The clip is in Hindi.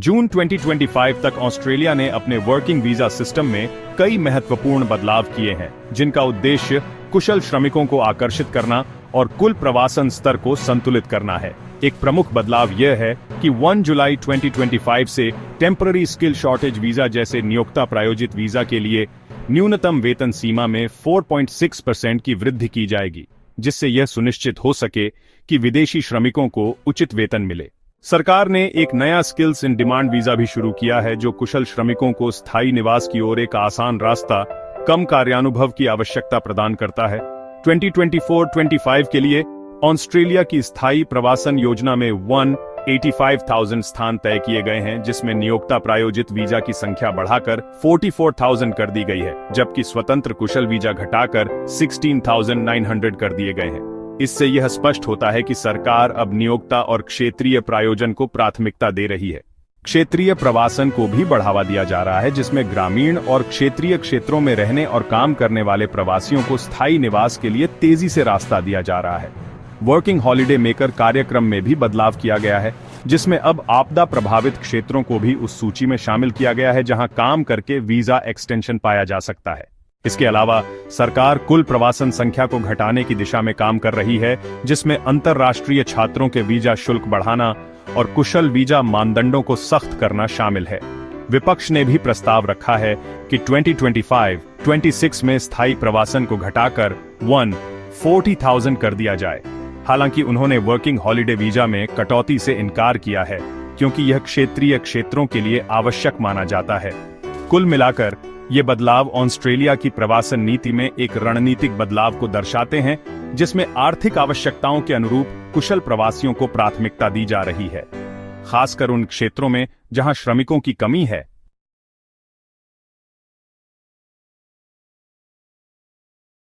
जून 2025 तक ऑस्ट्रेलिया ने अपने वर्किंग वीजा सिस्टम में कई महत्वपूर्ण बदलाव किए हैं, जिनका उद्देश्य कुशल श्रमिकों को आकर्षित करना और कुल प्रवासन स्तर को संतुलित करना है। एक प्रमुख बदलाव यह है कि 1 जुलाई 2025 से टेम्पररी स्किल शॉर्टेज वीजा जैसे नियोक्ता प्रायोजित वीजा के लिए न्यूनतम वेतन सीमा में 4.6% की वृद्धि की जाएगी, जिससे यह सुनिश्चित हो सके कि विदेशी श्रमिकों को उचित वेतन मिले। सरकार ने एक नया स्किल्स इन डिमांड वीजा भी शुरू किया है, जो कुशल श्रमिकों को स्थायी निवास की ओर एक आसान रास्ता, कम कार्यानुभव की आवश्यकता प्रदान करता है। 2024-25 के लिए ऑस्ट्रेलिया की स्थायी प्रवासन योजना में 185,000 स्थान तय किए गए हैं, जिसमें नियोक्ता प्रायोजित वीजा की संख्या बढ़ाकर 44,000 कर दी गई है, जबकि स्वतंत्र कुशल वीजा घटाकर 16,900 कर दिए गए हैं। इससे यह स्पष्ट होता है कि सरकार अब नियोक्ता और क्षेत्रीय प्रायोजन को प्राथमिकता दे रही है। क्षेत्रीय प्रवासन को भी बढ़ावा दिया जा रहा है, जिसमें ग्रामीण और क्षेत्रीय क्षेत्रों में रहने और काम करने वाले प्रवासियों को स्थायी निवास के लिए तेजी से रास्ता दिया जा रहा है। वर्किंग हॉलिडे मेकर कार्यक्रम में भी बदलाव किया गया है, जिसमें अब आपदा प्रभावित क्षेत्रों को भी उस सूची में शामिल किया गया है जहां काम करके वीजा एक्सटेंशन पाया जा सकता है। इसके अलावा सरकार कुल प्रवासन संख्या को घटाने की दिशा में काम कर रही है, जिसमें अंतर्राष्ट्रीय छात्रों के वीजा शुल्क बढ़ाना और कुशल वीजा मानदंडों को सख्त करना शामिल है। विपक्ष ने भी प्रस्ताव रखा है कि 2025-26 में स्थायी प्रवासन को घटाकर 140,000 कर दिया जाए। हालांकि उन्होंने वर्किंग हॉलिडे वीजा में कटौती से इनकार किया है, क्योंकि यह क्षेत्रीय क्षेत्रों के लिए आवश्यक माना जाता है। कुल मिलाकर ये बदलाव ऑस्ट्रेलिया की प्रवासन नीति में एक रणनीतिक बदलाव को दर्शाते हैं, जिसमें आर्थिक आवश्यकताओं के अनुरूप कुशल प्रवासियों को प्राथमिकता दी जा रही है, खासकर उन क्षेत्रों में जहां श्रमिकों की कमी है।